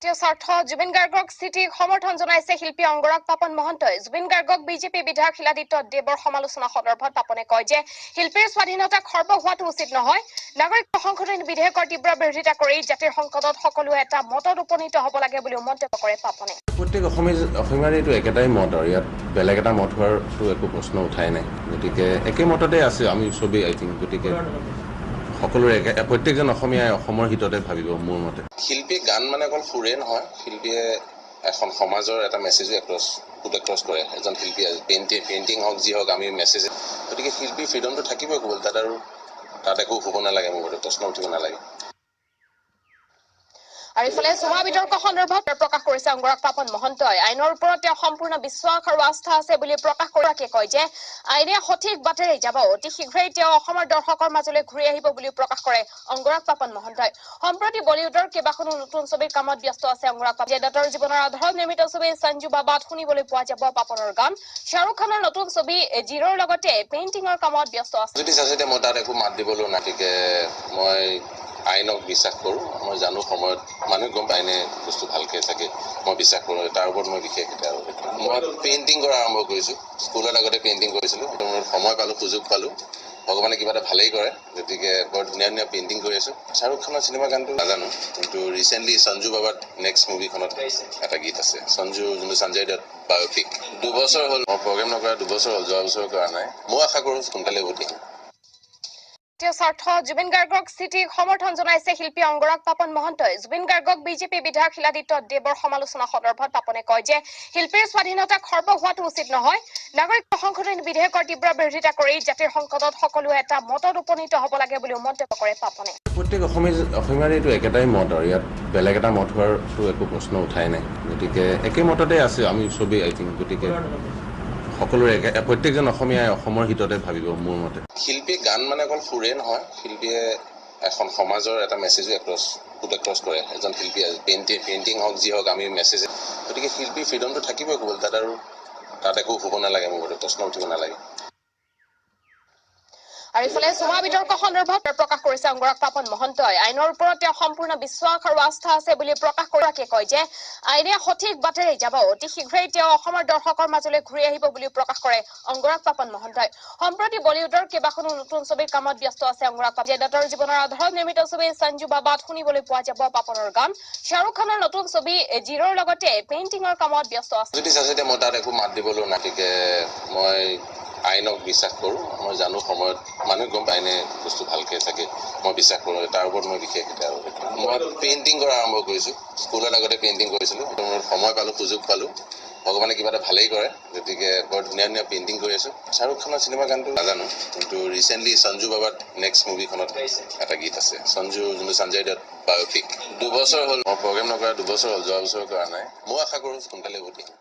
স্বাৰ্থ জুবিন গাৰ্গক স্থিতিক সমৰ্থন জনাইছে শিল্পী অংগৰাগ পাপন মহন্তই। জুবিন গাৰ্গক বিজেপি বিধায়ক শিলাদিত্য দেৱৰ সমালোচনা সন্দৰ্ভত পাপনে কয় যে শিল্পীৰ স্বাধীনতা খৰ্ব হোৱাটো উচিত নহয়। নাগৰিকত্ব সংশোধনী বিধেয়কৰ তীব্ৰ বিৰোধিতা কৰি জাতিৰ সংকটত সকলোৱে এটা মতত উপনীত হ'ব লাগে বুলি মন্তব্য কৰে পাপনে। প্ৰত্যেক অসমীয়াৰ এইটো একেটাই মত আৰু ইয়াত বেলেগ এটা মত হোৱাৰতো একো প্ৰশ্ন উঠাই নাই। গতিকে একে মততে আছে আমি চবেই আই থিংক। গতিকে সকলোৰে প্ৰত্যেকজন অসমীয়াই অসমৰ হিততে ভাবিব মোৰ মতে। শিল্পীয়ে গান মানে অকল সুৰে নহয়, শিল্পীয়ে এখন সমাজৰ এটা মেছেজো এক্ৰছ কৰে। এজন শিল্পীয়ে পেইণ্টিং হওক যি হওক আমি মেছেজ, গতিকে শিল্পীৰ ফ্ৰীডমটো থাকিবই ক'বলৈ, তাত একো হ'ব নালাগে, মোৰ মতে প্ৰশ্ন উঠিব নালাগে। আৰু ইফালে সভা বিতৰ্ক সন্দৰ্ভত প্ৰকাশ কৰিছে অংগৰাগ পাপন মহন্তই। আইনৰ ওপৰত তেওঁ সম্পূৰ্ণ বিশ্বাস আৰু আস্থা আছে বুলি প্ৰকাশ কৰি কয় যে আইনে সঠিক বাটেৰে যাব। অতি শীঘ্ৰেই তেওঁ অসমৰ দৰ্শকৰ মাজলৈ ঘূৰি আহিব বুলি প্ৰকাশ কৰে অংগৰাগ পাপন মহন্তই। সম্প্ৰতি বলিউডৰ কেইবাখনো নতুন ছবিৰ কামত ব্যস্ত আছে অংগৰাগ পাপন। দত্তৰ জীৱনৰ আধাৰত নিৰ্মিত ছবি সঞ্জু বাবাত শুনিবলৈ পোৱা যাব পাপনৰ গান। শ্বাহৰুখ খানৰ নতুন ছবি জিৰোৰ লগতে পেইণ্টিঙৰ কামত ব্যস্ত আছে। যদি চাইছে মই তাত একো মাত দিবলৈ নাই, গতিকে মই আইনক বিশ্বাস কৰোঁ। মই জানো সময়ত মানুহে গম পায় আইনে বস্তু ভালকৈ চাগে, মই বিশ্বাস কৰোঁ তাৰ ওপৰত মই বিশেষ এটা মই পেইণ্টিং কৰা আৰম্ভ কৰিছোঁ। স্কুলত আগতে পেইণ্টিং কৰিছিলোঁ, সময় পালোঁ, সুযোগ পালোঁ, ভগৱানে কিবা এটা ভালেই কৰে, গতিকে বৰ ধুনীয়া ধুনীয়া পেইণ্টিং কৰি আছোঁ। শ্বাহৰুখ খানৰ চিনেমা গানটো নাজানো, কিন্তু ৰিচেণ্টলি সঞ্জু বাবাত নেক্সট মুভিখনত এটা গীত আছে, সঞ্জু যোনটো সঞ্জয় দত্ত বায়'পিক। 2 বছৰ হ'ল মই প্ৰগ্ৰেম নকৰা, 2 বছৰ হ'ল, যোৱা বছৰ কৰা নাই। মই আশা কৰোঁ সোনকালে উঠি আহিম। স্বাৰ্থ জুবিন গাৰ্গক স্থিতিক সমৰ্থন জনাইছে শিল্পী অংগৰাগ পাপন মহন্তই। জুবিন গাৰ্গক বিজেপি বিধায়ক শিলাদিত্য দেৱৰ সমালোচনা সন্দৰ্ভত পাপনে কয় যে শিল্পীৰ স্বাধীনতা খৰ্ব হোৱাটো উচিত নহয়। নাগৰিকত্ব সংশোধনী বিধেয়কৰ তীব্ৰ বিৰোধিতা কৰি জাতিৰ সংকটত সকলোৱে এটা মতত উপনীত হ'ব লাগে বুলি মন্তব্য কৰে পাপনে। প্ৰত্যেক অসমীয়াৰ এইটো একেটাই মত আৰু ইয়াত বেলেগ এটা মত হোৱাৰতো একো প্ৰশ্ন উঠাই নাই। গতিকে একে মততে আছে আমি চবেই আই থিংক। গতিকে সকলোৰে প্ৰত্যেকজন অসমীয়াই অসমৰ হিততে ভাবিব মোৰ মতে। শিল্পীয়ে গান মানে অকল সুৰে নহয়, শিল্পীয়ে এখন সমাজৰ এটা মেছেজো এক্ৰছ কৰে। এজন শিল্পীয়ে পেইণ্টিং হওক যি হওক আমি মেছেজ, গতিকে শিল্পীৰ ফ্ৰীডমটো থাকিবই ক'বলৈ, তাত একো হ'ব নালাগে, মোৰ মতে প্ৰশ্ন উঠিব নালাগে। আৰু ইফালে সভা বিতৰ্ক সন্দৰ্ভত প্ৰকাশ কৰিছে অংগৰাগ পাপন মহন্তই। আইনৰ ওপৰত তেওঁ সম্পূৰ্ণ বিশ্বাস আৰু আস্থা আছে বুলি প্ৰকাশ কৰি কয় যে আইনে সঠিক বাটেৰে যাব। অতি শীঘ্ৰেই তেওঁ অসমৰ দৰ্শকৰ মাজলৈ ঘূৰি আহিব বুলি প্ৰকাশ কৰে অংগৰাগ পাপন মহন্তই। সম্প্ৰতি বলিউডৰ কেইবাখনো নতুন ছবিৰ কামত ব্যস্ত আছে অংগৰাগ পাপন। দত্তৰ জীৱনৰ আধাৰত নিৰ্মিত ছবি সঞ্জু বাবাত শুনিবলৈ পোৱা যাব পাপনৰ গান। শ্বাহৰুখ খানৰ নতুন ছবি জিৰোৰ লগতে পেইণ্টিঙৰ কামত ব্যস্ত আছে। যদি চাইছে মই তাত একো মাত দিবলৈ নাই, গতিকে মই আইনক বিশ্বাস কৰোঁ। মই জানো সময়ত মানুহে গম পায় আইনে বস্তু ভালকৈ চাগে, মই বিশ্বাস কৰোঁ তাৰ ওপৰত মই বিশেষ এটা মই পেইণ্টিং কৰা আৰম্ভ কৰিছোঁ। স্কুলত আগতে পেইণ্টিং কৰিছিলোঁ, সময় পালোঁ, সুযোগ পালোঁ, ভগৱানে কিবা এটা ভালেই কৰে, গতিকে বৰ ধুনীয়া ধুনীয়া পেইণ্টিং কৰি আছোঁ। শ্বাহৰুখ খানৰ চিনেমা গানটো নাজানো, কিন্তু ৰিচেণ্টলি সঞ্জু বাবাত নেক্সট মুভিখনত এটা গীত আছে, সঞ্জু যোনটো সঞ্জয় দত্ত বায়'পিক। 2 বছৰ হ'ল মই প্ৰগ্ৰেম নকৰা, 2 বছৰ হ'ল, যোৱা বছৰ কৰা নাই। মই আশা কৰোঁ সোনকালে উঠি আহিম।